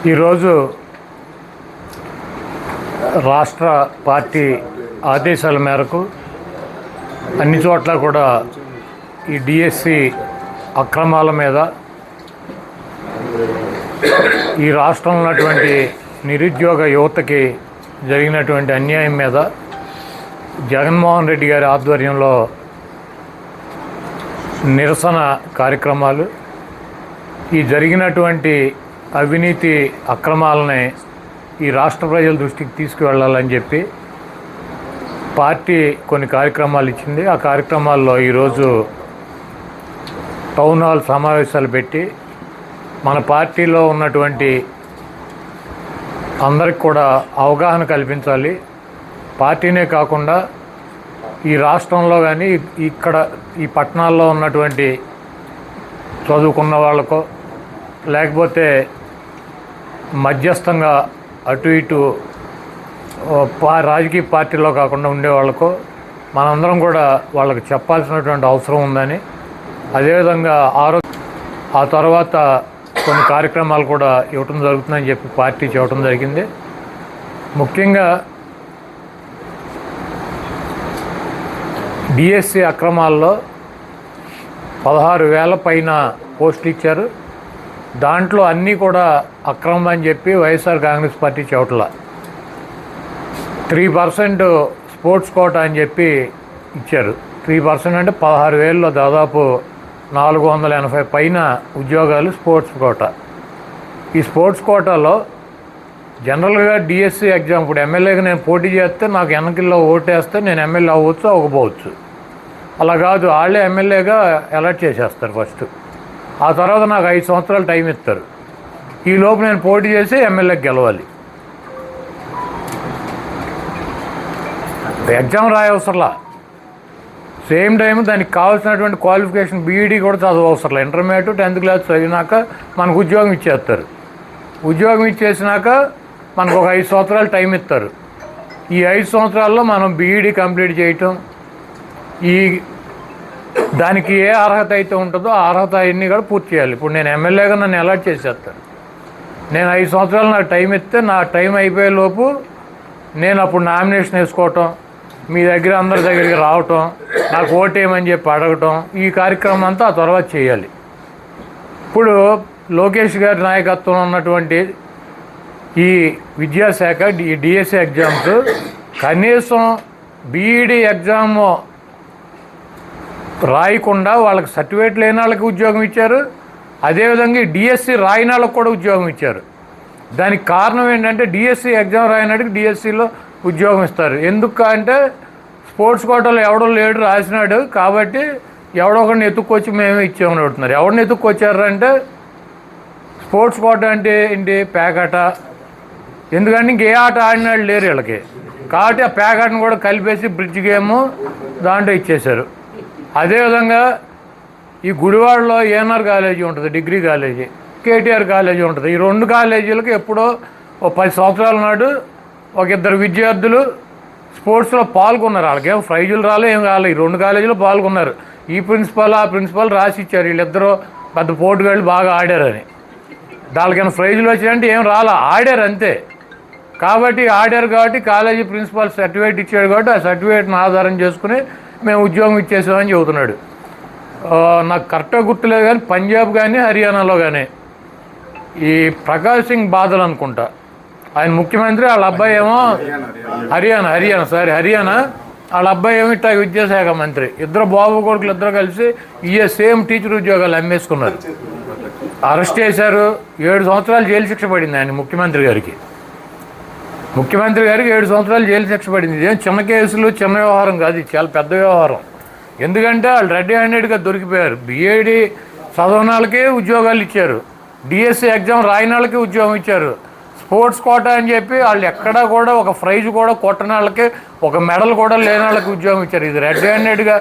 ఈరోజు రాష్ట్ర పార్టీ ఆదేశాల మేరకు అన్ని చోట్ల కూడా ఈ డిఎస్సి అక్రమాల మీద, ఈ రాష్ట్రంలో ఉన్నటువంటి నిరుద్యోగ యువతకి జరిగినటువంటి అన్యాయం మీద జగన్మోహన్ రెడ్డి గారి ఆధ్వర్యంలో నిరసన కార్యక్రమాలు, ఈ జరిగినటువంటి అవినీతి అక్రమాలని ఈ రాష్ట్ర ప్రజల దృష్టికి తీసుకువెళ్ళాలని చెప్పి పార్టీ కొన్ని కార్యక్రమాలు ఇచ్చింది. ఆ కార్యక్రమాల్లో ఈరోజు టౌన్ హాల్ సమావేశాలు పెట్టి మన పార్టీలో ఉన్నటువంటి అందరికి కూడా అవగాహన కల్పించాలి. పార్టీనే కాకుండా ఈ రాష్ట్రంలో కానీ ఇక్కడ ఈ పట్టణాల్లో ఉన్నటువంటి చదువుకున్న వాళ్ళకో లేకపోతే మధ్యస్థంగా అటు ఇటు రాజకీయ పార్టీలో కాకుండా ఉండేవాళ్ళకో మనందరం కూడా వాళ్ళకి చెప్పాల్సినటువంటి అవసరం ఉందని, అదేవిధంగా ఆ తర్వాత కొన్ని కార్యక్రమాలు కూడా ఇవ్వటం జరుగుతుందని చెప్పి పార్టీ చెప్పడం జరిగింది. ముఖ్యంగా డిఎస్సి అక్రమాల్లో 16,000 పైన పోస్టులు ఇచ్చారు. దాంట్లో అన్నీ కూడా అక్రమం అని చెప్పి వైఎస్ఆర్ కాంగ్రెస్ పార్టీ చెప్పట్లా. 3% స్పోర్ట్స్ కోటా అని చెప్పి ఇచ్చారు. 3% అంటే 16,000లో దాదాపు 480 పైన ఉద్యోగాలు స్పోర్ట్స్ కోటా. ఈ స్పోర్ట్స్ కోటాలో జనరల్గా డిఎస్సి ఎగ్జామ్, ఇప్పుడు ఎమ్మెల్యేగా నేను పోటీ చేస్తే నాకు ఎన్నికల్లో ఓటేస్తే నేను ఎమ్మెల్యే అవ్వచ్చు, అవ్వకపోవచ్చు. అలా కాదు, వాళ్ళే ఎమ్మెల్యేగా ఎలక్ట్ చేసేస్తారు ఫస్ట్. ఆ తర్వాత నాకు 5 సంవత్సరాలు టైం ఇస్తారు. ఈ లోపు నేను పోటీ చేసి ఎమ్మెల్యేకి గెలవాలి. ఎగ్జామ్ రాయవసరంలా, సేమ్ టైం దానికి కావాల్సినటువంటి క్వాలిఫికేషన్ బీఈడీ కూడా చదువు అవసరంలా. ఇంటర్మీడియట్ 10th క్లాస్ చదివినాక మనకు ఉద్యోగం ఇచ్చేస్తారు. ఉద్యోగం ఇచ్చేసినాక మనకు ఒక 5 సంవత్సరాలు టైం ఇస్తారు. ఈ 5 సంవత్సరాల్లో మనం బీఈడీ కంప్లీట్ చేయటం, ఈ దానికి ఏ అర్హత అయితే ఉంటుందో ఆ అర్హత అన్నీ కూడా పూర్తి చేయాలి. ఇప్పుడు నేను ఎమ్మెల్యేగా నన్ను అలాట్ చేసేస్తాను. నేను 5 సంవత్సరాలు నాకు టైం ఇస్తే నా టైం అయిపోయే లోపు నేను అప్పుడు నామినేషన్ వేసుకోవటం, మీ దగ్గర అందరి దగ్గరికి రావటం, నాకు ఓటేయమని చెప్పి అడగటం, ఈ కార్యక్రమం అంతా ఆ తర్వాత చేయాలి. ఇప్పుడు లోకేష్ గారి నాయకత్వంలో ఉన్నటువంటి ఈ విద్యాశాఖ డిఎస్సి ఎగ్జామ్స్ కనీసం బీఈడీ ఎగ్జామ్ రాయకుండా వాళ్ళకి సర్టిఫికేట్ లేని వాళ్ళకి ఉద్యోగం ఇచ్చారు. అదేవిధంగా డిఎస్సి రాయని వాళ్ళకి కూడా ఉద్యోగం ఇచ్చారు. దానికి కారణం ఏంటంటే డిఎస్సి ఎగ్జామ్ రాయనాడికి డిఎస్సిలో ఉద్యోగం ఇస్తారు. ఎందుకు అంటే స్పోర్ట్స్ కోటాలో ఎవడో లేడు రాసినాడు కాబట్టి ఎవడో ఒకరిని ఎత్తుక్కొచ్చి మేమే ఇచ్చామని అడుగుతున్నారు. ఎవరిని ఎత్తుక్కొచ్చారంటే స్పోర్ట్స్ కోటా అంటే ఏంటి, పేకాట. ఎందుకంటే ఇంకే ఆట ఆడినాడు లేరు వీళ్ళకి, కాబట్టి ఆ పేకాటను కూడా కలిపేసి బ్రిడ్జ్ గేమ్ దాంట్లో ఇచ్చేశారు. అదేవిధంగా ఈ గుడివాడలో ఏఎన్ఆర్ కాలేజీ ఉంటుంది, డిగ్రీ కాలేజీ, కేటీఆర్ కాలేజీ ఉంటుంది. ఈ 2 కాలేజీలకు ఎప్పుడో 10 సంవత్సరాల నాడు ఒక 2 విద్యార్థులు స్పోర్ట్స్లో పాల్గొన్నారు. వాళ్ళకేం ప్రైజులు రాలే, ఏం కాలే. ఈ 2 కాలేజీలో పాల్గొన్నారు. ఈ ప్రిన్సిపల్ ఆ ప్రిన్సిపల్ రాసి ఇచ్చారు, వీళ్ళిద్దరూ పెద్ద పోటుగాళ్ళు బాగా ఆడారని. దానికైనా ప్రైజులు వచ్చాయంటే ఏం రాలా, ఆడారు అంతే. కాబట్టి ఆడారు కాబట్టి కాలేజీ ప్రిన్సిపాల్ సర్టిఫికేట్ ఇచ్చాడు కాబట్టి ఆ సర్టిఫికేట్ని ఆధారం చేసుకుని మేము ఉద్యోగం ఇచ్చేసామని చెబుతున్నాడు. నాకు కరెక్ట్గా గుర్తులేదు కానీ పంజాబ్ కానీ హర్యానాలో కానీ ఈ ప్రకాష్ సింగ్ బాదల్ అనుకుంటా ఆయన ముఖ్యమంత్రి, వాళ్ళ అబ్బాయి ఏమో హర్యానా వాళ్ళ అబ్బాయి ఏమో ఇట్టా విద్యాశాఖ మంత్రి. ఇద్దరు బాబు కొడుకులు ఇద్దరు కలిసి సేమ్ టీచర్ ఉద్యోగాలు అమ్మేసుకున్నారు. అరెస్ట్ చేశారు. 7 సంవత్సరాలు జైలు శిక్ష పడింది ఆయన ముఖ్యమంత్రి గారికి 7 సంవత్సరాలు జైలు శిక్ష పడింది. ఇదేం చిన్న కేసులు, చిన్న వ్యవహారం కాదు, ఇది చాలా పెద్ద వ్యవహారం. ఎందుకంటే వాళ్ళు రెడ్ హ్యాండెడ్గా దొరికిపోయారు. బీఏడీ చదవని వాళ్ళకే ఉద్యోగాలు ఇచ్చారు, డిఎస్సి ఎగ్జామ్ రాయని వాళ్ళకి ఉద్యోగం ఇచ్చారు. స్పోర్ట్స్ కోటా అని చెప్పి వాళ్ళు ఎక్కడా కూడా ఒక ప్రైజ్ కూడా కొట్టని వాళ్ళకి, ఒక మెడల్ కూడా లేని వాళ్ళకి ఉద్యోగం ఇచ్చారు. ఇది రెడ్ హ్యాండెడ్గా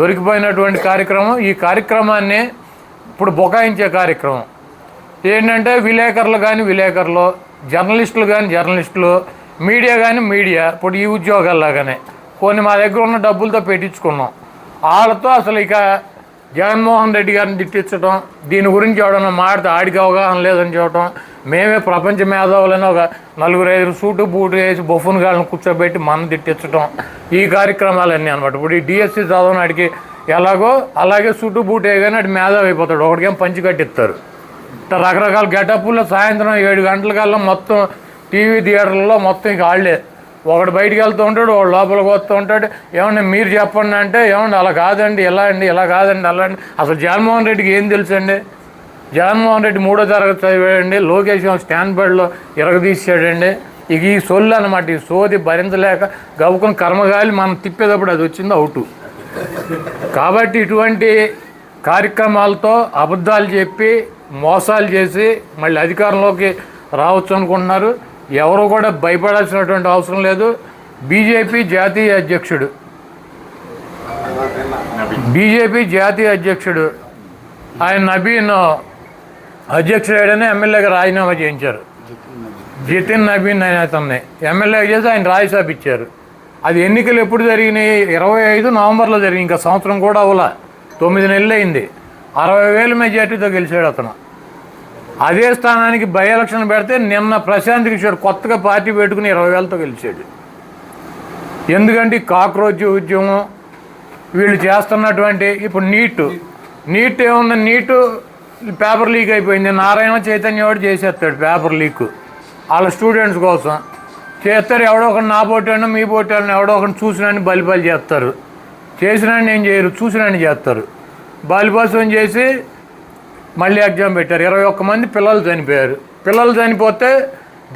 దొరికిపోయినటువంటి కార్యక్రమం. ఈ కార్యక్రమాన్ని ఇప్పుడు బొకాయించే కార్యక్రమం ఏంటంటే విలేకరులు, జర్నలిస్టులు కానీ జర్నలిస్టులు, మీడియా కానీ మీడియా. ఇప్పుడు ఈ ఉద్యోగాల్లాగానే కొన్ని మా దగ్గర ఉన్న డబ్బులతో పెట్టించుకున్నాం. వాళ్ళతో అసలు ఇక జగన్మోహన్ రెడ్డి గారిని తిట్టించడం, దీని గురించి ఎవడన్నా మాడితే ఆడికి అవగాహన లేదని చెప్పడం, మేమే ప్రపంచ మేధావులని ఒక 4-5 సూటు బూటు వేసి బొఫున్ గాళ్ళని కూర్చోబెట్టి మనం తిట్టించడం, ఈ కార్యక్రమాలన్నీ అనమాట. ఇప్పుడు ఈ డిఎస్సి చదవనాడికి ఎలాగో అలాగే సూటు బూటు వేయగానే అటు మేధావి అయిపోతాడు, ఒకటికేం పంచి కట్టిస్తారు. ఇట్లా రకరకాల గెటప్పుల్లో సాయంత్రం 7 గంటలకల్లా మొత్తం టీవీ థియేటర్లలో మొత్తం ఇక వాళ్ళే, ఒకడు బయటికి వెళ్తూ ఉంటాడు, వాడు లోపలికి వస్తూ ఉంటాడు. ఏమండి మీరు చెప్పండి అంటే, ఏమండి అలా కాదండి ఎలా అండి, ఇలా కాదండి అలా అండి. అసలు జగన్మోహన్ రెడ్డికి ఏం తెలుసండి? జగన్మోహన్ రెడ్డి 3వ తరగతి చదివాడండి, లోకేష్ స్టాండ్ బర్డ్లో ఇరగదీసాడండి. ఇక ఈ సొల్లు అనమాట, ఈ సోది భరించలేక గవ్వుకుని కర్మగాలి మనం తిప్పేటప్పుడు అది వచ్చింది అవుటు. కాబట్టి ఇటువంటి కార్యక్రమాలతో అబద్ధాలు చెప్పి మోసాలు చేసి మళ్ళీ అధికారంలోకి రావచ్చు అనుకుంటున్నారు. ఎవరు కూడా భయపడాల్సినటువంటి అవసరం లేదు. బీజేపీ జాతీయ అధ్యక్షుడు ఆయన నబీన్ అధ్యక్షుడైనా ఎమ్మెల్యేగా రాజీనామా చేయించారు. జితిన్ నబీన్ అనే అతన్ని ఎమ్మెల్యేగా చేసి ఆయన రాజ్యసభ ఇచ్చారు. అది ఎన్నికలు ఎప్పుడు జరిగినాయి? 25 నవంబర్లో జరిగింది. ఇంకా సంవత్సరం కూడా అవలా, 9 నెలలు అయింది. 60,000 మెజార్టీతో గెలిచాడు అతను. అదే స్థానానికి బై ఎలక్షన్ పెడితే నిన్న ప్రశాంత్ కిషోర్ కొత్తగా పార్టీ పెట్టుకుని 20,000తో గెలిచాడు. ఎందుకంటే కాక్రోచ్ ఉద్యమం వీళ్ళు చేస్తున్నటువంటి ఇప్పుడు నీట్ ఏముంది, నీటు పేపర్ లీక్ అయిపోయింది. నారాయణ చైతన్య వాడు చేసేస్తాడు పేపర్ లీక్ వాళ్ళ స్టూడెంట్స్ కోసం చేస్తారు. ఎవడో ఒకటి నా పోటాను మీ పోటాను ఎవడో ఒకటి చూసినాన్ని బలిపాలు చేస్తారు. చేసినాన్ని ఏం చేయరు, చూసినాన్ని చేస్తారు. బలిపాసం చేసి మళ్ళీ ఎగ్జామ్ పెట్టారు. 21 మంది పిల్లలు చనిపోయారు. పిల్లలు చనిపోతే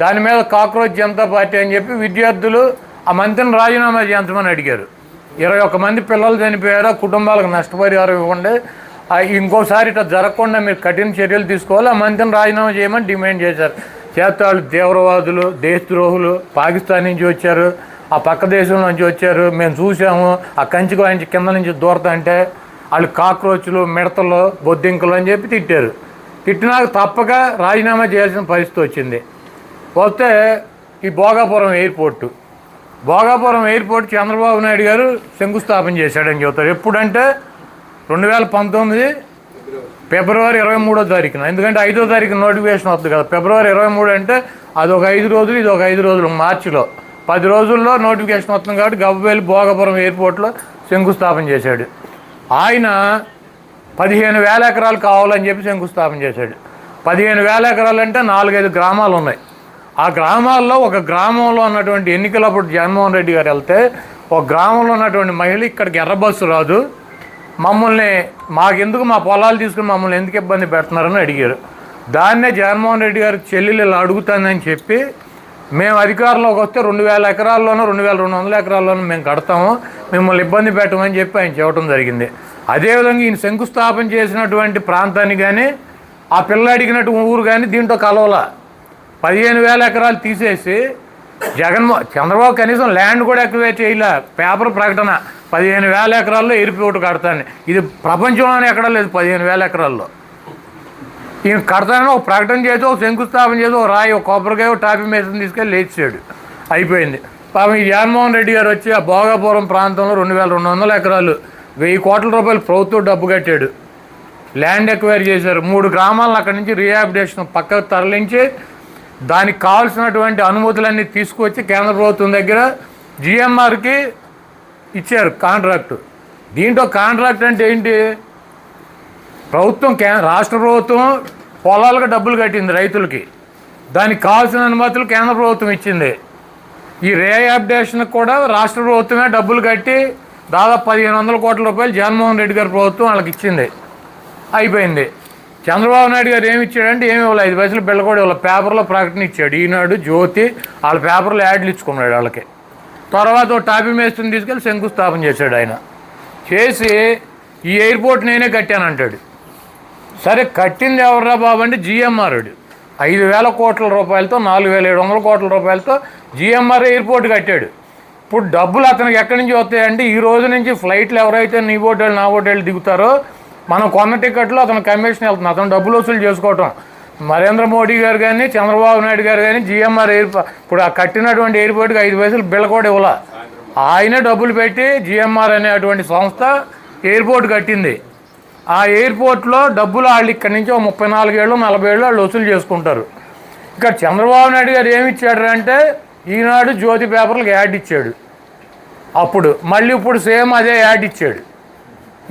దాని మీద కాక్రోచ్ జనతా పార్టీ అని చెప్పి విద్యార్థులు ఆ మంత్రిని రాజీనామా చేయించమని అడిగారు. 21 మంది పిల్లలు చనిపోయారు, ఆ కుటుంబాలకు నష్టపరిహారం ఇవ్వండి, ఇంకోసారి ఇట్లా జరగకుండా మీరు కఠిన చర్యలు తీసుకోవాలి, ఆ మంత్రిని రాజీనామా చేయమని డిమాండ్ చేశారు. చేస్తే వాళ్ళు తీవ్రవాదులు, దేశద్రోహులు, పాకిస్తాన్ నుంచి వచ్చారు, ఆ పక్క దేశం నుంచి వచ్చారు, మేము చూసాము, ఆ కంచికి ఆయన కింద నుంచి దూరతంటే వాళ్ళు కాక్రోచ్లు, మిడతలు, బొద్దింకలు అని చెప్పి తిట్టారు. తిట్టినాక తప్పక రాజీనామా చేయాల్సిన పరిస్థితి వచ్చింది. వస్తే ఈ భోగాపురం ఎయిర్పోర్ట్ చంద్రబాబు నాయుడు గారు శంకుస్థాపన చేశాడని చెబుతారు. ఎప్పుడంటే 2019 ఫిబ్రవరి 23వ తారీఖున. ఎందుకంటే 5వ తారీఖు నోటిఫికేషన్ వస్తుంది కదా. ఫిబ్రవరి 23 అంటే అదొక 5 రోజులు, ఇది ఒక 5 రోజులు, మార్చిలో 10 రోజుల్లో నోటిఫికేషన్ వస్తుంది. కాబట్టి గబ్బవేలి భోగాపురం ఎయిర్పోర్ట్లో శంకుస్థాపన చేశాడు. ఆయన 15,000 ఎకరాలు కావాలని చెప్పి శంకుస్థాపన చేశాడు. 15,000 ఎకరాలు అంటే 4-5 గ్రామాలు ఉన్నాయి. ఆ గ్రామాల్లో ఒక గ్రామంలో ఉన్నటువంటి ఎన్నికలప్పుడు జగన్మోహన్ రెడ్డి గారు వెళ్తే ఒక గ్రామంలో ఉన్నటువంటి మహిళ ఇక్కడికి ఎర్ర బస్సు రాదు, మమ్మల్ని మాకెందుకు మా పొలాలు తీసుకుని మమ్మల్ని ఎందుకు ఇబ్బంది పెడుతున్నారని అడిగారు. దాన్నే జగన్మోహన్ రెడ్డి గారి చెల్లెలు ఇలా అడుగుతుందని చెప్పి మేము అధికారంలోకి వస్తే 2,000 ఎకరాల్లోనూ 2,200 ఎకరాల్లోనూ మేము కడతాము, మిమ్మల్ని ఇబ్బంది పెట్టమని చెప్పి ఆయన చెప్పడం జరిగింది. అదేవిధంగా ఈయన శంకుస్థాపన చేసినటువంటి ప్రాంతాన్ని కానీ ఆ పిల్ల అడిగినట్టు ఊరు కానీ దీంట్లో కలవలా. 15,000 ఎకరాలు తీసేసి చంద్రబాబు కనీసం ల్యాండ్ కూడా ఎక్వేట్ చేయలే. పేపర్ ప్రకటన 15,000 ఎకరాల్లో ఎయిర్పోర్ట్ కడతాను. ఇది ప్రపంచంలోనే ఎక్కడా లేదు. 15,000 ఎకరాల్లో ఈయన కడతానని ఒక ప్రకటన చేసి ఒక శంకుస్థాపన చేసి ఒక రాయి, ఒక కొబ్బరికాయ, ఒక టాపీ మేసం తీసుకెళ్ళి లేచాడు, అయిపోయింది. పాపం ఈ జగన్మోహన్ రెడ్డి గారు వచ్చి ఆ భోగాపురం ప్రాంతంలో 2,200 ఎకరాలు 1,000 కోట్ల రూపాయలు ప్రభుత్వం డబ్బు కట్టాడు, ల్యాండ్ ఎక్వైర్ చేశారు. 3 గ్రామాలను అక్కడి నుంచి రీహాబిలిటేషన్ పక్కకు తరలించి దానికి కావాల్సినటువంటి అనుమతులన్నీ తీసుకొచ్చి కేంద్ర ప్రభుత్వం దగ్గర జిఎంఆర్కి ఇచ్చారు కాంట్రాక్టు. దీంట్లో కాంట్రాక్ట్ అంటే ఏంటి? ప్రభుత్వం రాష్ట్ర ప్రభుత్వం పొలాలకు డబ్బులు కట్టింది రైతులకి, దానికి కావాల్సిన అనుమతులు కేంద్ర ప్రభుత్వం ఇచ్చింది. ఈ రీహాబిలిటేషన్కి కూడా రాష్ట్ర ప్రభుత్వమే డబ్బులు కట్టి దాదాపు 1,500 కోట్ల రూపాయలు జగన్మోహన్ రెడ్డి గారి ప్రభుత్వం వాళ్ళకి ఇచ్చింది, అయిపోయింది. చంద్రబాబు నాయుడు గారు ఏమి ఇచ్చాడంటే ఏమి ఇవ్వాలి, 5 పైసలు బిళ్ళ కూడా ఇవ్వాలి. పేపర్లో ప్రకటన ఇచ్చాడు, ఈనాడు, జ్యోతి, వాళ్ళ పేపర్లో యాడ్లు ఇచ్చుకున్నాడు వాళ్ళకి. తర్వాత ఒక టాపీ మేస్త్రిని తీసుకెళ్ళి శంకుస్థాపన చేశాడు. ఆయన చేసి ఈ ఎయిర్పోర్ట్ నేనే కట్టానంటాడు. సరే కట్టింది ఎవర్రా బాబు అంటే జిఎంఆర్. 5,000 కోట్ల రూపాయలతో 4,700 కోట్ల రూపాయలతో జిఎంఆర్ ఎయిర్పోర్ట్ కట్టాడు. ఇప్పుడు డబ్బులు అతనికి ఎక్కడి నుంచి వస్తాయంటే ఈ రోజు నుంచి ఫ్లైట్లు ఎవరైతే నీ హోటల్ నా హోటల్ దిగుతారో మనం కొన్న టికెట్లో అతను కమిషన్ వెళ్తుంది, అతను డబ్బులు వసూలు చేసుకోవటం. నరేంద్ర మోడీ గారు కానీ చంద్రబాబు నాయుడు గారు కానీ జిఎంఆర్ ఇప్పుడు ఆ కట్టినటువంటి ఎయిర్పోర్ట్కి 5 పైసలు బిళ్ళ కూడా ఇవ్వాల. ఆయనే డబ్బులు పెట్టి జిఎంఆర్ అనేటువంటి సంస్థ ఎయిర్పోర్ట్ కట్టింది. ఆ ఎయిర్పోర్ట్లో డబ్బులు వాళ్ళు ఇక్కడి నుంచి 34 ఏళ్ళు 40 ఏళ్ళు వాళ్ళు వసూలు చేసుకుంటారు. ఇక్కడ చంద్రబాబు నాయుడు గారు ఏమి ఇచ్చాడు అంటే ఈనాడు జ్యోతి పేపర్లకు యాడ్ ఇచ్చాడు. అప్పుడు మళ్ళీ ఇప్పుడు సేమ్ అదే యాడ్ ఇచ్చాడు.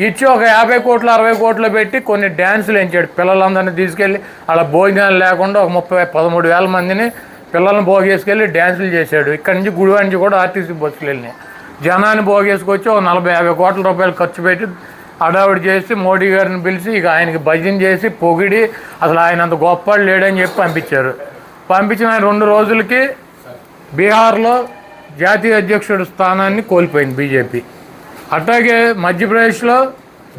ఇచ్చి ఒక 50 కోట్లు 60 కోట్లు పెట్టి కొన్ని డ్యాన్సులు వేయించాడు. పిల్లలందరినీ తీసుకెళ్ళి అలా భోజనాలు లేకుండా ఒక 13,000 మందిని పిల్లల్ని భోగేసుకెళ్ళి డ్యాన్సులు చేశాడు. ఇక్కడి నుంచి గుడివాడ నుంచి కూడా ఆర్టీసీ బస్సులు వెళ్ళినాయి. జనాన్ని భోగేసుకొచ్చి ఒక 40-50 కోట్ల రూపాయలు ఖర్చు పెట్టి అడావిడి చేసి మోడీ గారిని పిలిచి ఇక ఆయనకి భజన చేసి పొగిడి అసలు ఆయన అంత గొప్పవాడు లేడని చెప్పి పంపించారు. పంపించిన 2 రోజులకి బీహార్లో జాతీయ అధ్యక్షుడు స్థానాన్ని కోల్పోయింది బీజేపీ. అట్లాగే మధ్యప్రదేశ్లో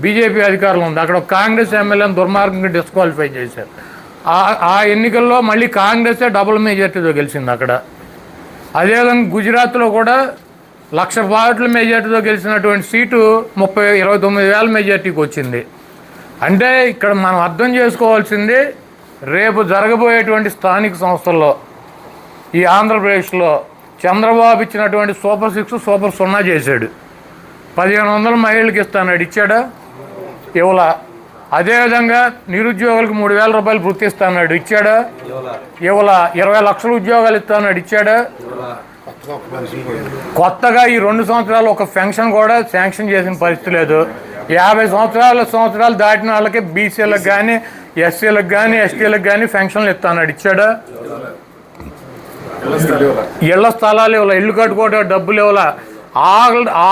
బీజేపీ అధికారంలో ఉంది. అక్కడ కాంగ్రెస్ ఎమ్మెల్యేని దుర్మార్గంగా డిస్క్వాలిఫై చేశారు. ఆ ఎన్నికల్లో మళ్ళీ కాంగ్రెసే డబుల్ మెజార్టీతో గెలిచింది అక్కడ. అదేవిధంగా గుజరాత్లో కూడా 1,00,000 ఓట్ల మెజార్టీతో గెలిచినటువంటి సీటు 29,000 మెజార్టీకి వచ్చింది. అంటే ఇక్కడ మనం అర్థం చేసుకోవాల్సింది రేపు జరగబోయేటువంటి స్థానిక సంస్థల్లో ఈ ఆంధ్రప్రదేశ్లో చంద్రబాబు ఇచ్చినటువంటి సూపర్ 6 సూపర్ 0 చేశాడు. 1,500 మహిళలకు ఇస్తాడు, ఇచ్చాడా? ఇవ్వలా. అదేవిధంగా నిరుద్యోగులకు 3,000 రూపాయలు వృత్తి ఇస్తాడు, ఇచ్చాడా? ఇవ్వలా. 20 లక్షల ఉద్యోగాలు ఇస్తాడు, ఇచ్చాడా? కొత్తగా ఈ 2 సంవత్సరాలు ఒక పెన్షన్ కూడా శాంక్షన్ చేసిన పరిస్థితి లేదు. 50 సంవత్సరాలు దాటిన వాళ్ళకి బీసీలకు కానీ ఎస్సీలకు కానీ ఎస్టీలకు కానీ పెన్షన్లు ఇస్తాడు, ఇచ్చాడా? ఇళ్ల స్థలాలు ఇవ్వాల, ఇల్లు కట్టుకోవడం డబ్బులు ఇవ్వాల.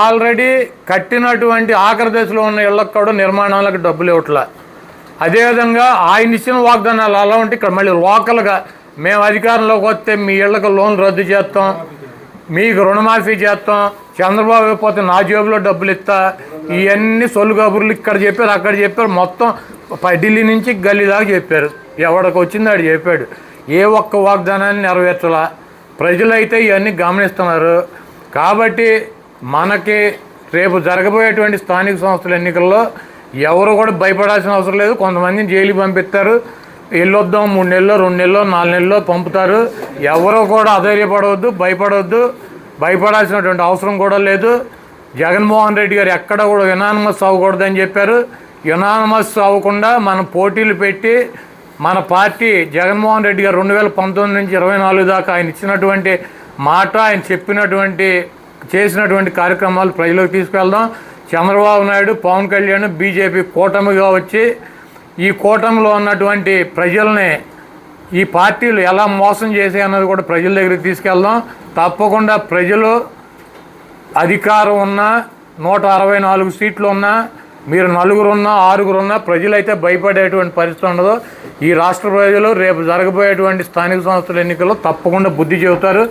ఆల్రెడీ కట్టినటువంటి ఆఖరి దశలో ఉన్న ఇళ్లకు కూడా నిర్మాణాలకు డబ్బులు ఇవ్వట్లా. అదేవిధంగా ఆయన ఇచ్చిన వాగ్దానాలు అలా ఉంటే ఇక్కడ మళ్ళీ లోకల్గా మేము అధికారంలోకి వస్తే మీ ఇళ్లకు లోన్లు రద్దు చేస్తాం, మీకు రుణమాఫీ చేస్తాం, చంద్రబాబు అయిపోతే నా జేబులో డబ్బులు ఇస్తా, ఇవన్నీ సొల్లు కబుర్లు ఇక్కడ చెప్పారు అక్కడ చెప్పారు. మొత్తం ఢిల్లీ నుంచి గల్లీ దాకా చెప్పారు. ఎవడికి వచ్చింది ఆడు చెప్పాడు. ఏ ఒక్క వాగ్దానాన్ని నెరవేర్చలా. ప్రజలైతే ఇవన్నీ గమనిస్తున్నారు. కాబట్టి మనకి రేపు జరగబోయేటువంటి స్థానిక సంస్థల ఎన్నికల్లో ఎవరు కూడా భయపడాల్సిన అవసరం లేదు. కొంతమందిని జైలుకి పంపిస్తారు, వెళ్ళొద్దాం 3 నెలల్లో 2 నెలల్లో 4 నెలల్లో పంపుతారు. ఎవరో కూడా అధైర్యపడవద్దు, భయపడాల్సినటువంటి అవసరం కూడా లేదు. జగన్మోహన్ రెడ్డి గారు ఎక్కడ కూడా యునానిమస్ అవ్వకూడదని చెప్పారు. యునానిమస్ అవ్వకుండా మనం పోటీలు పెట్టి మన పార్టీ జగన్మోహన్ రెడ్డి గారు 2019 నుంచి 24 దాకా ఆయన ఇచ్చినటువంటి మాట, ఆయన చేసినటువంటి కార్యక్రమాలు ప్రజలకు తీసుకెళ్దాం. చంద్రబాబు నాయుడు, పవన్ కళ్యాణ్, బీజేపీ కూటమిగా వచ్చి ఈ కూటమిలో ఉన్నటువంటి ప్రజల్ని ఈ పార్టీలు ఎలా మోసం చేసే అన్నది కూడా ప్రజల దగ్గరికి తీసుకెళ్దాం. తప్పకుండా ప్రజలు అధికారం ఉన్నా 164 సీట్లు ఉన్నా మీరు 4 ఉన్నా 6 ఉన్నా ప్రజలైతే భయపడేటువంటి పరిస్థితి ఉండదు. ఈ రాష్ట్ర ప్రజలు రేపు జరగబోయేటువంటి స్థానిక సంస్థల ఎన్నికల్లో తప్పకుండా బుద్ధి చెబుతారు.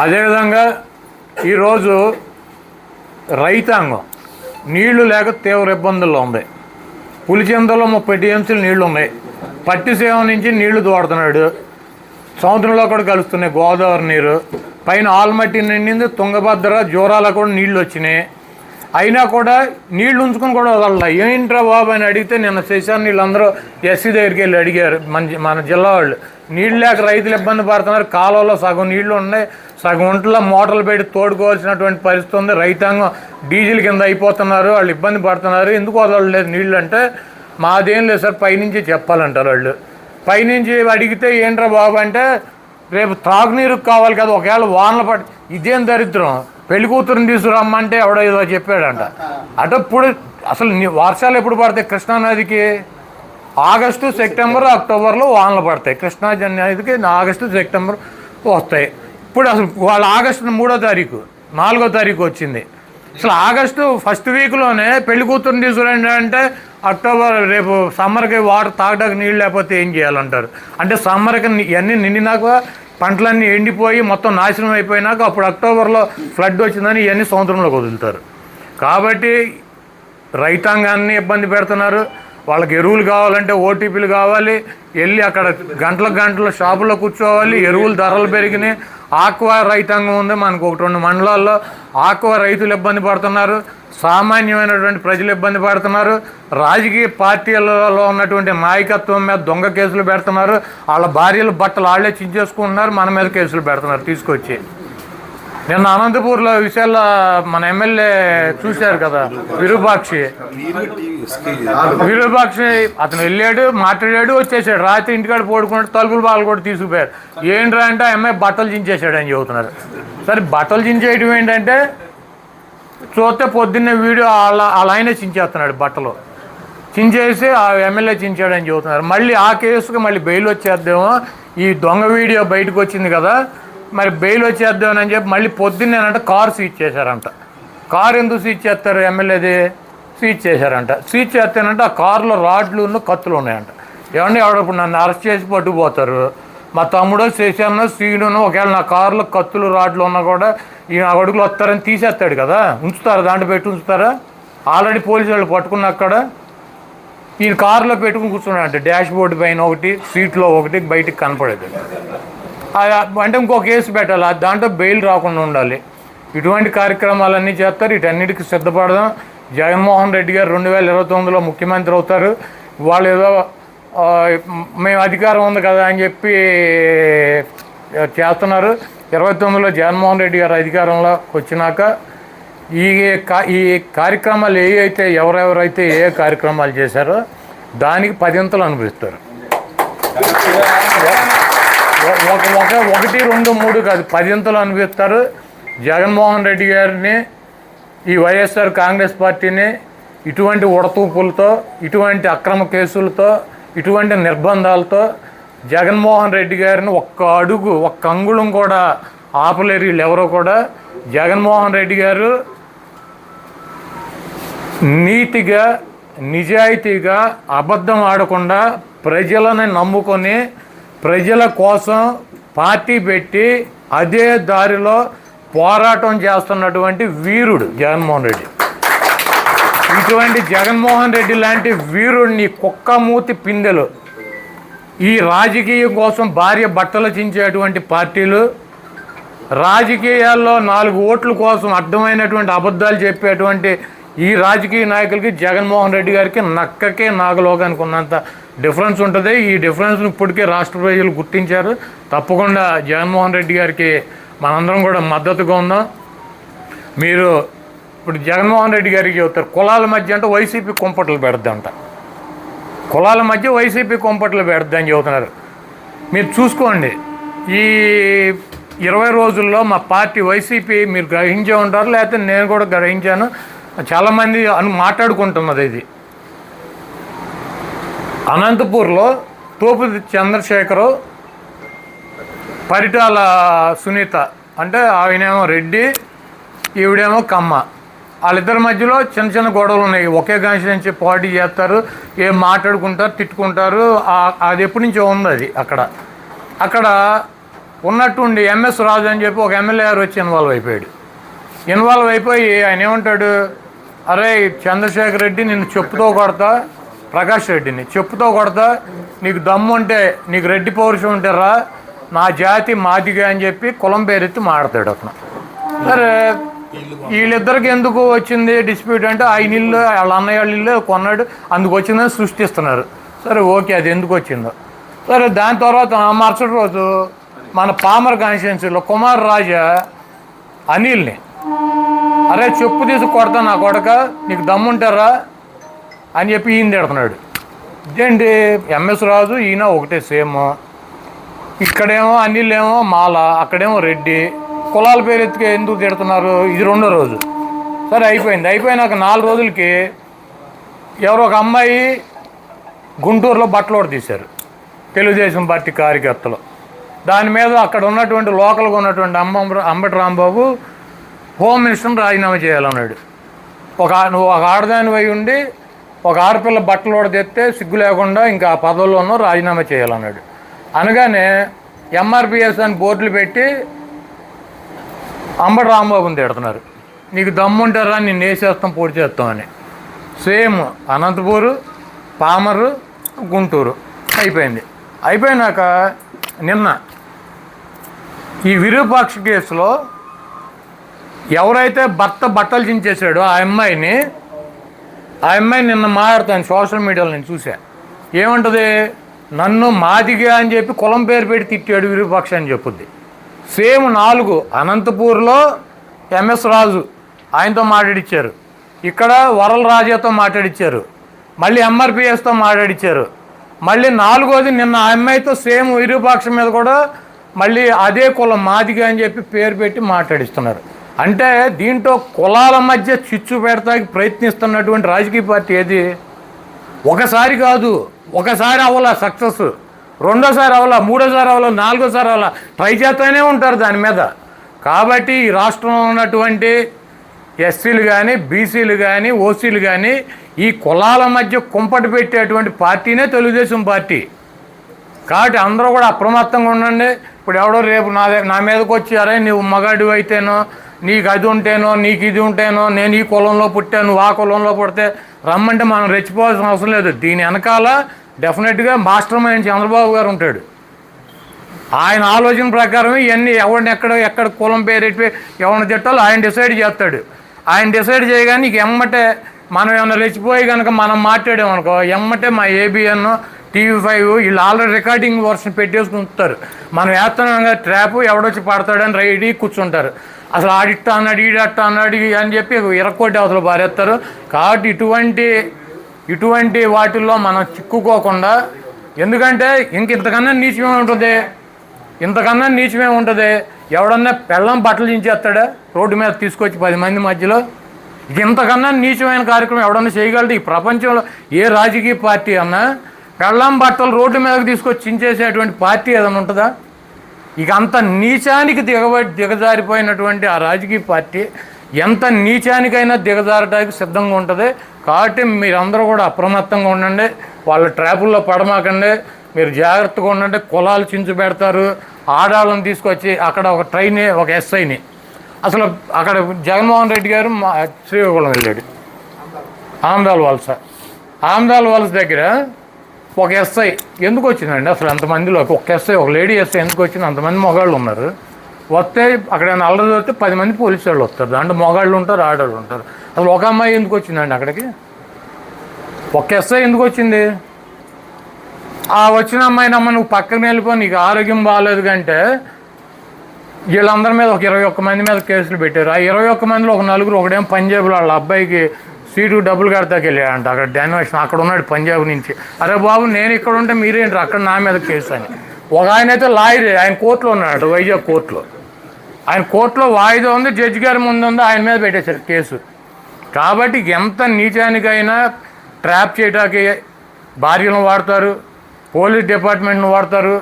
అదేవిధంగా ఈరోజు రైతాంగం నీళ్లు లేక తీవ్ర ఇబ్బందుల్లో ఉంది. పులిచెందలో 30 టీఎంసీలు నీళ్లు ఉన్నాయి. పట్టిసీమ నుంచి నీళ్లు తోడుతున్నాడు. సముద్రంలో కూడా కలుస్తున్నాయి గోదావరి నీరు. పైన ఆల్మట్టి నిండింది, తుంగభద్ర జోరాల కూడా నీళ్లు వచ్చినాయి. అయినా కూడా నీళ్లు ఉంచుకొని కూడా వదలలా. ఏంట్రా బాబు అని అడిగితే నిన్న శశాన్ని వీళ్ళందరూ ఎస్సీ దగ్గరికి వెళ్ళి అడిగారు. మన జిల్లా వాళ్ళు నీళ్ళు లేక రైతులు ఇబ్బంది పడుతున్నారు. కాలువలో సగం నీళ్లు ఉన్నాయి, సగం ఒంట్లో మోటార్లు పెట్టి తోడుకోవాల్సినటువంటి పరిస్థితి ఉంది. రైతాంగం డీజిల్ కింద అయిపోతున్నారు, వాళ్ళు ఇబ్బంది పడుతున్నారు. ఎందుకు వదలలేదు నీళ్ళు అంటే మాదేం లేదు సార్, పైనుంచి చెప్పాలంటారు వాళ్ళు. పైనుంచి అడిగితే ఏంట్రా బాబు అంటే రేపు త్రాగునీరు కావాలి కదా, ఒకవేళ వానలు పడి ఇదేం దరిద్రం, పెళ్లి కూతురుని తీసుకురమ్మంటే ఎవడో ఏదో చెప్పాడంట. అటప్పుడు అసలు వర్షాలు ఎప్పుడు పడతాయి కృష్ణానదికి? ఆగస్టు సెప్టెంబర్ అక్టోబర్లో వానలు పడతాయి. కృష్ణా నదికి ఆగస్టు సెప్టెంబర్ వస్తాయి. ఇప్పుడు అసలు వాళ్ళ ఆగస్టు 3వ తారీఖు 4వ తారీఖు వచ్చింది. అసలు ఆగస్టు ఫస్ట్ వీక్లోనే పెళ్లి కూతురుని తీసుకురండి అంటే అక్టోబర్ రేపు సమ్మర్కి వాటర్ తాగడానికి నీళ్ళు లేకపోతే ఏం చేయాలంటారు. అంటే సమ్మర్కి ఇవన్నీ నిండినాక పంటలన్నీ ఎండిపోయి మొత్తం నాశనం అయిపోయినాక అప్పుడు అక్టోబర్లో ఫ్లడ్ వచ్చిందని ఇవన్నీ సముద్రంలోకి వదులుతారు. కాబట్టి రైతాంగాన్ని ఇబ్బంది పెడుతున్నారు. వాళ్ళకి ఎరువులు కావాలంటే ఓటీపీలు కావాలి, వెళ్ళి అక్కడ గంటల షాపులో కూర్చోవాలి. ఎరువుల ధరలు పెరిగినాయి. ఆక్వా రైతాంగం ఉంది మనకు 1-2 మండలాల్లో. ఆక్వా రైతులు ఇబ్బంది పడుతున్నారు, సామాన్యమైనటువంటి ప్రజలు ఇబ్బంది పడుతున్నారు. రాజకీయ పార్టీలలో ఉన్నటువంటి నాయకత్వం మీద దొంగ కేసులు పెడుతున్నారు. వాళ్ళ భార్యలు బట్టలు వాళ్ళే చించేసుకుంటున్నారు, మన మీద కేసులు పెడుతున్నారు తీసుకొచ్చి. నిన్న అనంతపూర్లో విశాల మన ఎమ్మెల్యే చూశారు కదా, విరూపాక్షి అతను వెళ్ళాడు, మాట్లాడాడు, వచ్చేసాడు. రాత్రి ఇంటికాడ పడుకున్నాడు, తలుపులు బాగా కూడా తీసుకుపోయారు. ఏంట్రా అంటే అమ్మాయి బట్టలు చించేశాడు అని చెబుతున్నారు. సరే బట్టలు చించేయడం ఏంటంటే చూస్తే పొద్దున్నే వీడియో వాళ్ళ ఆయనే చించేస్తున్నాడు, బట్టలు చించేసి ఆ ఎమ్మెల్యే చించాడని చెబుతున్నారు. మళ్ళీ ఆ కేసుకు మళ్ళీ బెయిల్ వచ్చేద్దామో, ఈ దొంగ వీడియో బయటకు వచ్చింది కదా, మరి బెయిల్ వచ్చేద్దామని చెప్పి మళ్ళీ పొద్దున్నేనంట కారు సీజ్ చేశారంట. కారు ఎందుకు సీజ్ చేస్తారు, ఎమ్మెల్యేది సీజ్ చేశారంట. సీజ్ చేస్తేనంటే ఆ కారులో రాడ్లు కత్తులు ఉన్నాయంట. ఏమన్నా ఎవడప్పుడు నన్ను అరెస్ట్ చేసి పట్టుకుపోతారు, మా తమ్ముడో శేషాన్నో శ్రీనునో ఒకవేళ నా కారులో కత్తులు రాడ్లు ఉన్నా కూడా ఈ నా అడుగులు వస్తారని తీసేస్తాడు కదా, ఉంచుతారా, దాంట్లో పెట్టి ఉంచుతారా? ఆల్రెడీ పోలీసు వాళ్ళు పట్టుకున్న అక్కడ ఈయన కారులో పెట్టుకుని కూర్చున్నాడంట, డాష్ బోర్డు పైన ఒకటి, సీట్లో ఒకటి, బయటికి కనపడేది. అంటే ఇంకో కేసు పెట్టాలి, దాంట్లో బెయిల్ రాకుండా ఉండాలి. ఇటువంటి కార్యక్రమాలన్నీ చేస్తారు. వీటన్నిటికీ సిద్ధపడదాం. జగన్మోహన్ రెడ్డి గారు 2029లో ముఖ్యమంత్రి అవుతారు. వాళ్ళు ఏదో మేము అధికారం ఉంది కదా అని చెప్పి చేస్తున్నారు. 29లో జగన్మోహన్ రెడ్డి గారు అధికారంలో వచ్చినాక ఈ కార్యక్రమాలు ఎవరెవరైతే ఏ కార్యక్రమాలు చేశారో దానికి 10 అనుభవిస్తారు. 1, 2, 3 కాదు, 10 అనుభవిస్తారు. జగన్మోహన్ రెడ్డి గారిని, ఈ వైఎస్ఆర్ కాంగ్రెస్ పార్టీని ఇటువంటి ఉడతూపులతో, ఇటువంటి అక్రమ కేసులతో, ఇటువంటి నిర్బంధాలతో జగన్మోహన్ రెడ్డి గారిని ఒక్క అంగుళం కూడా ఆపలేరు వీళ్ళు ఎవరో కూడా. జగన్మోహన్ రెడ్డి గారు నీతిగా, నిజాయితీగా, అబద్ధం ఆడకుండా ప్రజలను నమ్ముకొని ప్రజల కోసం పార్టీ పెట్టి అదే దారిలో పోరాటం చేస్తున్నటువంటి వీరుడు జగన్మోహన్ రెడ్డి. ఇటువంటి జగన్మోహన్ రెడ్డి లాంటి వీరుడిని కుక్కమూతి పిందెలు ఈ రాజకీయం కోసం భార్య బట్టలు చించేటువంటి పార్టీలు, రాజకీయాల్లో 4 ఓట్ల కోసం అర్థమైనటువంటి అబద్ధాలు చెప్పేటువంటి ఈ రాజకీయ నాయకులకి జగన్మోహన్ రెడ్డి గారికి నక్కకే నాగలోకానికి ఉన్నంత డిఫరెన్స్ ఉంటుంది. ఈ డిఫరెన్స్ను ఇప్పటికే రాష్ట్ర ప్రజలు గుర్తించారు. తప్పకుండా జగన్మోహన్ రెడ్డి గారికి మనందరం కూడా మద్దతుగా ఉందాం. మీరు ఇప్పుడు జగన్మోహన్ రెడ్డి గారికి చెబుతారు కులాల మధ్య అంటే వైసీపీ కుంపట్లు పెడద్దంట, కులాల మధ్య వైసీపీ కుంపట్లు పెడద్దని చెబుతున్నారు. మీరు చూసుకోండి, ఈ 20 రోజుల్లో మా పార్టీ వైసీపీ మీరు గ్రహించే ఉంటారు, లేకపోతే నేను కూడా గ్రహించాను, చాలామంది మాట్లాడుకుంటున్నది. ఇది అనంతపూర్లో తోపు చంద్రశేఖరు, పరిటాల సునీత, అంటే ఆయనేమో రెడ్డి, ఈవిడేమో కమ్మ, వాళ్ళిద్దరి మధ్యలో చిన్న గొడవలు ఉన్నాయి. ఒకే కాన్స్టిట్యుయెన్సీ పార్టీ చేస్తారు, ఏం మాట్లాడుకుంటారు, తిట్టుకుంటారు. అది ఎప్పటి నుంచో ఉంది. అది అక్కడ ఉన్నట్టుండి ఎంఎస్ రాజు అని చెప్పి ఒక ఎమ్మెల్యే గారు వచ్చి ఇన్వాల్వ్ అయిపోయి ఆయన ఏమంటాడు, అరే చంద్రశేఖర్ రెడ్డి నిన్ను చెప్పుతో కొడతా, ప్రకాష్ రెడ్డిని చెప్పుతో కొడతా, నీకు దమ్ము ఉంటే, నీకు రెడ్డి పౌరుషం ఉంటే రా, నా జాతి మాదిగా అని చెప్పి కులం పేరెత్తి మాడతాడు అతను. సరే వీళ్ళిద్దరికి ఎందుకు వచ్చింది డిస్ప్యూట్ అంటే ఆయన ఇల్లు వాళ్ళ అన్నయ్య వాళ్ళ ఇల్లు కొన్నాడు, అందుకు వచ్చిందని సృష్టిస్తున్నారు. సరే ఓకే, అది ఎందుకు వచ్చిందో సరే. దాని తర్వాత మరుసటి రోజు మన పామర్ కాన్స్టిట్యున్సీలో కుమార్ రాజా అనిల్ని, అరే చెప్పు తీసి కొడతా నా కొడక, నీకు దమ్ముంటారా అని చెప్పి ఈయన తిడుతున్నాడు. ఇదేంటి ఎంఎస్ రాజు ఈయన ఒకటే సేమ్, ఇక్కడేమో అనిల్ ఏమో మాల, అక్కడేమో రెడ్డి, కులాల పేరు ఎత్తుకే ఎందుకు తిడుతున్నారు? ఇది 2వ రోజు. సరే అయిపోయినాక 4 రోజులకి ఎవరో ఒక అమ్మాయి గుంటూరులో బట్టలు కూడా తీశారు, తెలుగుదేశం పార్టీ కార్యకర్తలు. దాని మీద అక్కడ ఉన్నటువంటి లోకల్గా ఉన్నటువంటి అంబటి రాంబాబు హోమ్ మినిస్టర్ని రాజీనామా చేయాలన్నాడు. నువ్వు ఒక ఆడదాని అయి ఉండి ఒక ఆడపిల్ల బట్టలు కూడా తెస్తే సిగ్గు లేకుండా ఇంకా ఆ పదవుల్లోనూ రాజీనామా చేయాలన్నాడు. అనగానే ఎంఆర్పిఎస్ అని బోర్డులు పెట్టి అంబటి రాంబాబుని తిడుతున్నారు, నీకు దమ్ముంటారా నిన్ను వేసేస్తాం, పొడి చేస్తామని. సేమ్ అనంతపూరు, పామరు, గుంటూరు అయిపోయినాక నిన్న ఈ విరూపాక్ష కేసులో ఎవరైతే భర్త బట్టలు చించేశాడో ఆ అమ్మాయి నిన్న మాట్లాడుతాను సోషల్ మీడియాలో నేను చూసా. ఏమంటుంది, నన్ను మాదిగా అని చెప్పి కులం పేరు పెట్టి తిట్టాడు విరూపాక్ష అని చెప్పుద్ది. సేమ్ 4 అనంతపూర్లో ఎంఎస్ రాజు ఆయనతో మాట్లాడిచ్చారు, ఇక్కడ వరల రాజాతో మాట్లాడిచ్చారు, మళ్ళీ ఎంఆర్పిఎస్తో మాట్లాడిచ్చారు, మళ్ళీ 4వది నిన్న ఆ అమ్మాయితో సేమ్ విరూపాక్ష మీద కూడా మళ్ళీ అదే కులం మాదిగా అని చెప్పి పేరు పెట్టి మాట్లాడిస్తున్నారు. అంటే దీంట్లో కులాల మధ్య చిచ్చు పెడతానికి ప్రయత్నిస్తున్నటువంటి రాజకీయ పార్టీ ఏది? ఒకసారి కాదు, ఒకసారి అవ్వాల సక్సెస్, రెండోసారి అవ్వాల, మూడోసారి అవ్వాల, నాలుగోసారి అవ్వాల, ట్రై చేస్తూనే ఉంటారు దాని మీద. కాబట్టి ఈ రాష్ట్రంలో ఉన్నటువంటి ఎస్సీలు కానీ, బీసీలు కానీ, ఓసీలు కానీ ఈ కులాల మధ్య కుంపటి పెట్టేటువంటి పార్టీనే తెలుగుదేశం పార్టీ. కాబట్టి అందరూ కూడా అప్రమత్తంగా ఉండండి. ఇప్పుడు ఎవడో రేపు నా మీదకి వచ్చి అరే నువ్వు మగాడు అయితేనో, నీకు అది ఉంటేనో, నీకు ఇది ఉంటేనో, నేను ఈ కులంలో పుట్టాను, నువ్వు ఆ కులంలో పుడితే రమ్మంటే మనం రెచ్చిపోవాల్సిన అవసరం లేదు. దీని వెనకాల డెఫినెట్గా మాస్టర్ మైండ్ చంద్రబాబు గారు ఉంటాడు. ఆయన ఆలోచన ప్రకారం ఇవన్నీ ఎవరిని ఎక్కడ కులం పేరు ఎవరిని తిట్టాలో ఆయన డిసైడ్ చేస్తాడు. ఆయన డిసైడ్ చేయగానే నీకు ఎమ్మటే మనం ఏమైనా రెచ్చిపోయి కనుక మనం మాట్లాడామనుకో, ఎమ్మటే మా ఏబిఎన్, TV5 వీళ్ళు ఆల్రెడీ రికార్డింగ్ వర్షన్ పెట్టేసుకుంటారు. మనం వేస్తున్నాం కదా ట్రాప్, ఎవడొచ్చి పడతాడని రెడీ కూర్చుంటారు. అసలు ఆడిట్ట అన్నాడు, ఈడట్ట అన్నాడు అని చెప్పి ఇరక్కోటి అవతల పారేస్తారు. కాబట్టి ఇటువంటి వాటిల్లో మనం చిక్కుకోకుండా, ఎందుకంటే ఇంతకన్నా నీచమే ఉంటుంది. ఎవడన్నా పెళ్ళం బట్టలు చించేస్తాడా రోడ్డు మీద తీసుకొచ్చి 10 మంది మధ్యలో? ఇంతకన్నా నీచమైన కార్యక్రమం ఎవడన్నా చేయగలడు ఈ ప్రపంచంలో? ఏ రాజకీయ పార్టీ అన్నా పెళ్ళం బట్టలు రోడ్డు మీదకి తీసుకొచ్చి చించేసేటువంటి పార్టీ ఏదైనా ఉంటుందా? ఇక అంత నీచానికి దిగజారిపోయినటువంటి ఆ రాజకీయ పార్టీ ఎంత నీచానికైనా దిగజారడానికి సిద్ధంగా ఉంటుంది. కాబట్టి మీరందరూ కూడా అప్రమత్తంగా ఉండండి, వాళ్ళ ట్రాపుల్లో పడమాకండి, మీరు జాగ్రత్తగా ఉండండి. కులాలు చించు పెడతారు, ఆడాళ్ళని తీసుకొచ్చి అక్కడ ఒక ఎస్ఐని అసలు అక్కడ జగన్మోహన్ రెడ్డి గారు శ్రీకాకుళం వెళ్ళాడు, ఆమ్దాల్ వలస దగ్గర ఒక ఎస్ఐ ఎందుకు వచ్చిందండి అసలు అంతమందిలో? ఒక ఎస్ఐ, ఒక లేడీ ఎస్ఐ ఎందుకు వచ్చింది? అంతమంది మొగాళ్ళు ఉన్నారు. వస్తే అక్కడ అల్లరి వస్తే 10 మంది పోలీసు వాళ్ళు వస్తారు, దాంట్లో మొగాళ్ళు ఉంటారు, ఆడవాళ్ళు ఉంటారు. అసలు ఒక అమ్మాయి ఎందుకు వచ్చిందండి అక్కడికి? ఒక ఎస్ఐ ఎందుకు వచ్చింది? ఆ వచ్చిన అమ్మాయిని అమ్మ నువ్వు పక్కన వెళ్ళిపో, నీకు ఆరోగ్యం బాగాలేదు కంటే వీళ్ళందరి మీద ఒక 21 మంది మీద కేసులు పెట్టారు. ఆ 21 మందిలో ఒక 4 ఒకడేమో పంజాబ్లో వాళ్ళ అబ్బాయికి సీటు డబ్బులు కడతాకి వెళ్ళాడంట. అక్కడ డాన్వేషన్ అక్కడ ఉన్నాడు పంజాబ్ నుంచి. అరే బాబు నేను ఇక్కడ ఉంటే మీరేంటారు అక్కడ నా మీద కేసు అని. ఒక ఆయన అయితే లాయర్, ఆయన కోర్టులో ఉన్నాడు, వైజాగ్ కోర్టులో. ఆయన కోర్టులో వాయిదా ఉంది, జడ్జి గారి ముందు ఉంది, ఆయన మీద పెట్టేశారు కేసు. కాబట్టి ఎంత నీచానికైనా ట్రాప్ చేయడానికి భార్యలను వాడతారు, పోలీస్ డిపార్ట్మెంట్ను వాడతారు.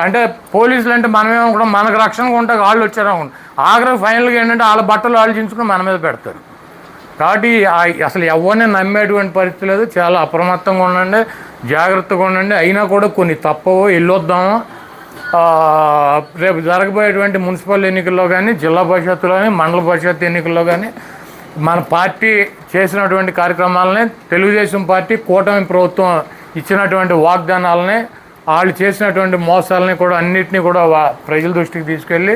అంటే పోలీసులు అంటే మనమేమనుకుంటాం మనకు రక్షణగా ఉంటే వాళ్ళు వచ్చారనుకుంటాం, ఆఖరికి ఫైనల్గా ఏంటంటే వాళ్ళ బట్టలు వాళ్ళు చించుకుని మన మీద పెడతారు. కాబట్టి అసలు ఎవరిని నమ్మేటువంటి పరిస్థితి లేదు. చాలా అప్రమత్తంగా ఉండండి, జాగ్రత్తగా ఉండండి. అయినా కూడా కొన్ని తప్పవో వెళ్ళొద్దాము. రేపు జరగబోయేటువంటి మున్సిపల్ ఎన్నికల్లో కానీ, జిల్లా పరిషత్తులో కానీ, మండల పరిషత్ ఎన్నికల్లో కానీ మన పార్టీ చేసినటువంటి కార్యక్రమాలని, తెలుగుదేశం పార్టీ కూటమి ప్రభుత్వం ఇచ్చినటువంటి వాగ్దానాలని, వాళ్ళు చేసినటువంటి మోసాలని కూడా అన్నింటినీ కూడా ప్రజల దృష్టికి తీసుకెళ్ళి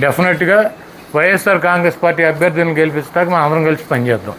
డెఫినెట్గా వైఎస్ఆర్ కాంగ్రెస్ పార్టీ అభ్యర్థులను గెలిపించడానికి మనం అందరం కలిసి పనిచేద్దాం.